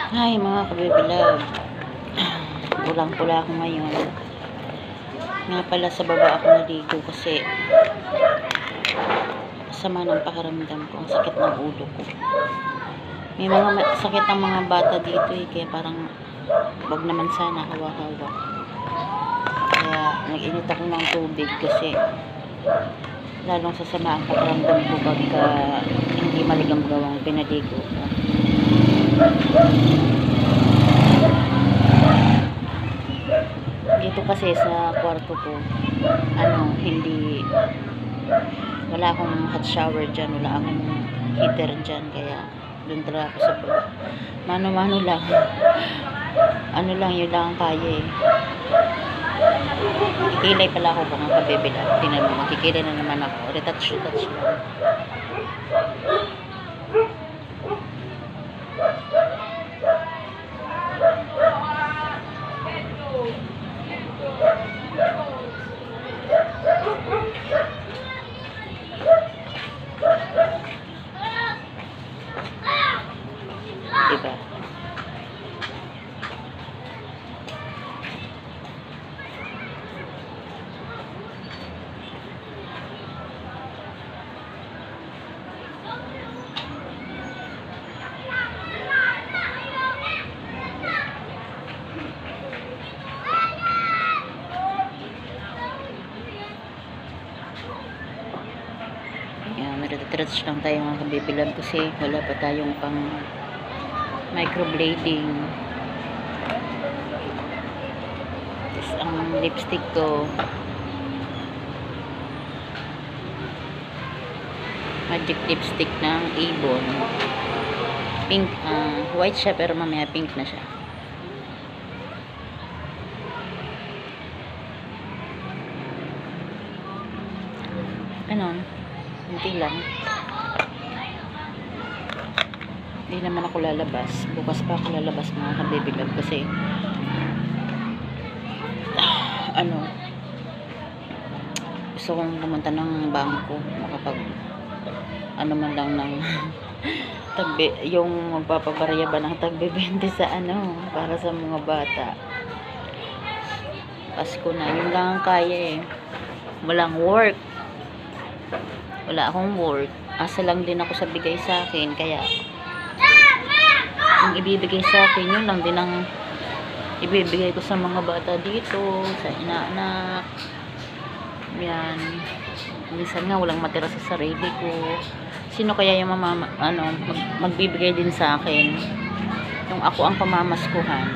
Hi mga kabibilab. Pulang-pula ako ngayon. Nga pala sa baba ako naligo kasi sama ng pakiramdam ko. Ang sakit ng ulo ko. May mga sakit ng mga bata dito kaya parang wag naman sana hawak-hawak. Kaya nag-init ako ng tubig kasi lalong sasama ang pakiramdam ko pagka hindi maligamgawang pinaligo ko. Dito kasi sa kwarto ko hindi wala akong hot shower dyan, wala akong heater dyan, kaya doon talaga ako sa baba. Mano-mano lang yun lang ang kaya kikilay pala ako mga kabibilab. Tingnan mo, magkikilay na naman ako. Retouch lang. Diba? Yan, nare-retouch lang tayo mga kabibilab kasi wala pa tayong pang microblading. Tapos ang lipstick ko magic lipstick ng Avon. Pink, white siya pero mamaya pink na siya. Ganon. Hindi lang. Hindi naman ako lalabas. Bukas pa ako lalabas mga kabibilab kasi gusto kong pumunta ng bangko, makapag man lang ng yung magpapabarya ba ng tagbe 20 sa para sa mga bata. Pasko na, yun lang ang kaya walang work, wala akong work, asa lang din ako sa bigay sa akin, kaya ang ibibigay sa akin yun lang din ang ibibigay ko sa mga bata dito, sa inaanak. Yan, minsan nga walang matira sa sarili ko. Sino kaya yung magbibigay din sa akin yung ako ang pamamaskuhan?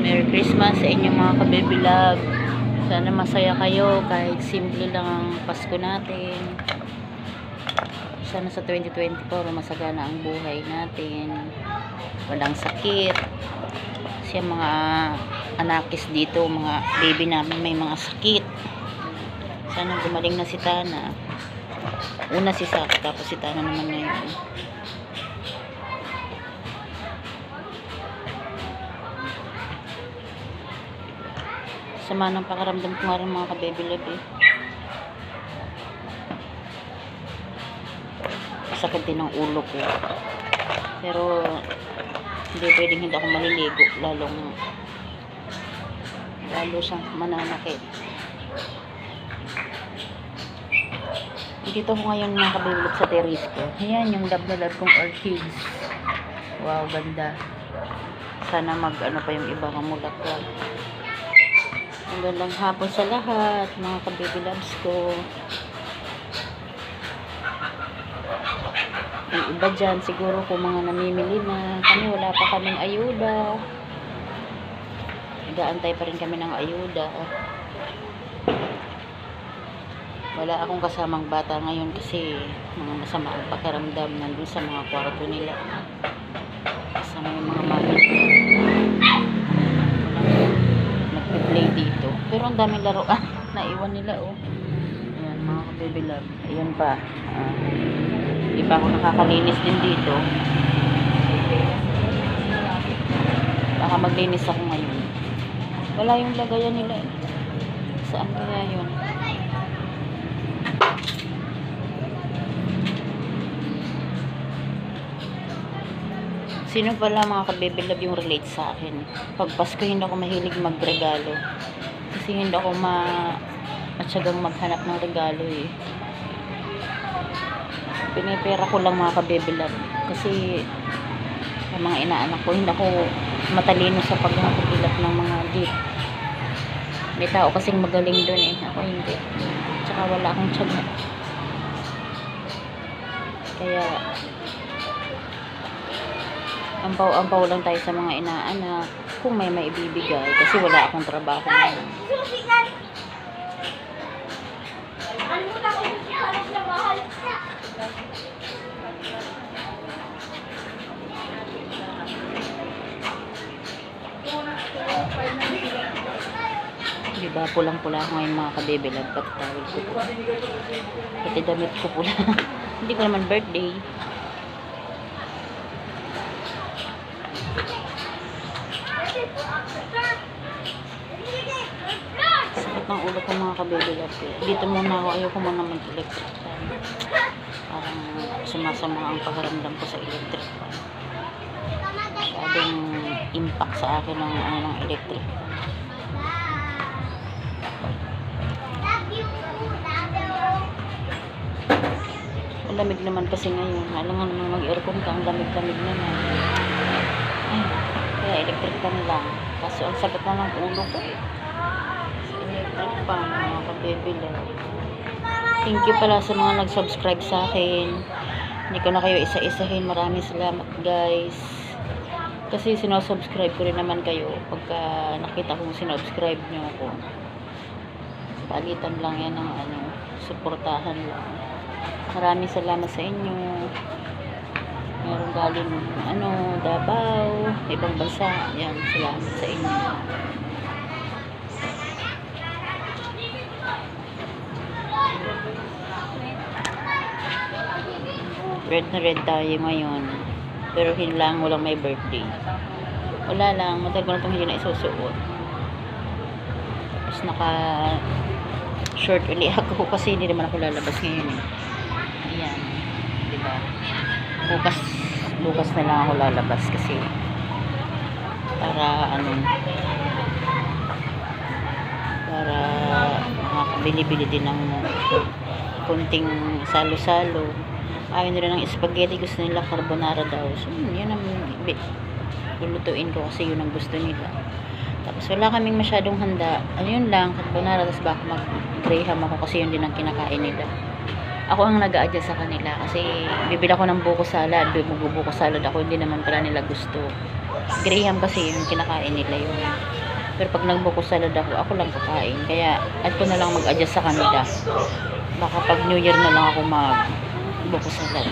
Merry Christmas sa inyong mga kabibilab. Sana masaya kayo kahit simple lang ang Pasko natin. Sana sa 2024 masagana ang buhay natin. Walang sakit. Kasi ang mga anakis dito, mga baby namin may mga sakit. Sana gumaling na si Tana. Una si Sak, tapos si Tana naman ngayon. Sama ng pakaramdam ko nga rin mga kabibilab sakit din ng ulo ko, pero hindi pwedeng hindi ako maliligo, lalo siyang mananakit. Dito ko ngayon mga kabibilab sa terrace ko. Ayan yung love na love kong orchids. Wow, ganda. Sana pa yung iba kamulaklak. Magandang hapon sa lahat mga kabibilabs ko. Yung iba dyan siguro kung mga namimili na, kami wala pa kaming ayuda, nag-aantay pa rin kami ng ayuda. Wala akong kasamang bata ngayon kasi mga masama ang pakiramdam nandun sa mga kwarto nila kasama yung mga mami nagpe-play dito, pero ang daming laruan naiwan nila ayan mga kabibilab. Ayan pa, di pa ako nakakalinis din dito. baka maglinis ako ngayon. Wala yung lagayan nila eh. Saan kaya yun? Sino pala mga ka-baby love yung relate sa akin? Pag Pasko hindi ako mahilig magregalo. Kasi hindi ako matyagang maghanap ng regalo eh. Pinipera ko lang mga ka-baby love. Kasi yung mga inaanak ko, hindi ako matalino sa paghahanap ng mga gift. May tao kasing magaling doon eh. Ako hindi. Tsaka wala akong tiyaga. Kaya ampaw-ampaw lang tayo sa mga inaanak kung may maibibigay kasi wala akong trabaho ngayon. Diba, pulang-pula ako ngayon mga ka-baby love, pati tawid ko po. Pati damit ko pula. Hindi ko naman birthday. Sakit ng ulo ko mga ka-baby love. Dito muna ako, ayoko muna mag-electric fan. Parang sumasama ang pagkaramdam ko sa electric fan. Masyadong impact sa akin ng electric fan. Ang lamig naman kasi ngayon. Alam nga naman mag-aircon ka, ang lamig-lamig naman. Ay, kaya electric fan lang. Kaso ang sakit na ng ulo ko eh. Sa electric fan, mga ka-baby love. Thank you pala sa mga nag-subscribe sa akin. Hindi ko na kayo isa-isahin. Maraming salamat guys. Kasi sinosubscribe ko rin naman kayo pagka nakita kong sinubscribe nyo ako. Palitan lang yan ng suportahan lang. Maraming salamat sa inyo. Meron galing Davao, ibang bansa. Yan, salamat sa inyo. Red na red tayo ngayon. Pero walang may birthday. Wala lang, matagal ko na itong hindi na isusuot. Tapos naka short uli ako kasi hindi naman ako lalabas ngayon eh. Ayan, diba? Bukas na lang ako lalabas kasi para para makabili-bili din ng kunting salo-salo. Ayaw nila ng spaghetti, gusto nila carbonara daw. So, yun ang lulutuin ko kasi yun ang gusto nila. Tapos wala kaming masyadong handa. Ayun lang, carbonara, tapos baka mag-graham ako kasi yun din ang kinakain nila. Ako ang nag-a-adjust sa kanila kasi bibili ako ng buko salad. Buko salad ako, hindi naman pala nila gusto. Graham kasi yung kinakain nila yun. Pero pag nagbuko salad ako lang kakain. Kaya at ko na lang mag-adjust sa kanila. Baka pag New Year na lang ako mag-buko salad.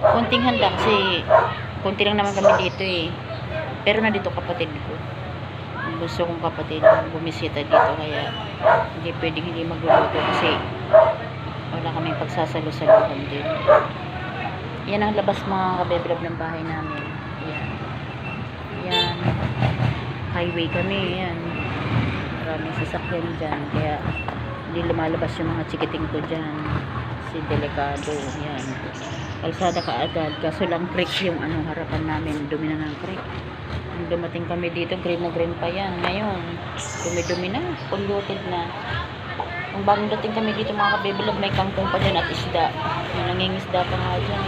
Kunting handa kasi kunti lang naman kami dito eh. Pero nandito kapatid ko. Gusto kong kapatid bumisita dito kaya hindi pwedeng hindi magluluto kasi wala kaming pagsasalo-saluhan din. Yan ang labas mga kabeblab ng bahay namin. Yan. Yan. Highway kami. Yan. Maraming sasakyan dyan. Kaya hindi lumalabas yung mga chikiting ko dyan. Si Delicado. Yan. Kalsada kaagad. Kaso lang creek yung harapan namin. Dumi na ng creek. Nung dumating kami dito, green na green pa yan. Ngayon, dumi-dumi na. Polluted na. Nung bagong dating kami dito mga kabebilog, may kangkong pa dyan at isda. May nangingisda pa nga dyan.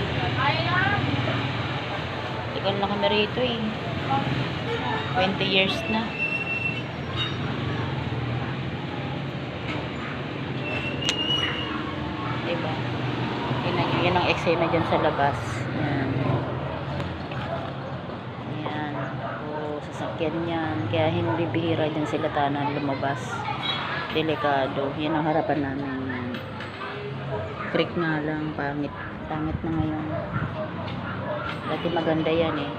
Tagal na kami rito eh. 20 years na. Diba? Yan ang eksena dyan sa labas. Yan. Yan. O, sasakyan yan. Kaya hindi bihira dyan sila tanan lumabas. Delikado. Yan ang harapan namin. Creek nga lang. Pangit. Pangit na ngayon. Dati maganda yan eh.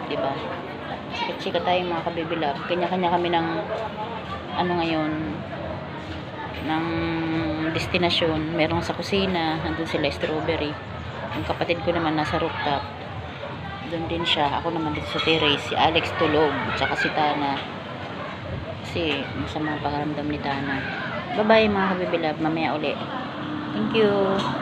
Diba? Chika-chika tayo mga kabibilab. Kanya-kanya kami ng ngayon ng destinasyon. Meron sa kusina. Nandun sila strawberry. Yung kapatid ko naman nasa rooftop. Doon din siya. Ako naman dito sa terrace. Si Alex tulog. Tsaka si Tana. Kasi masama ang pakiramdam ni Tana. Bye-bye mga kabibilab. Mamaya uli. Thank you.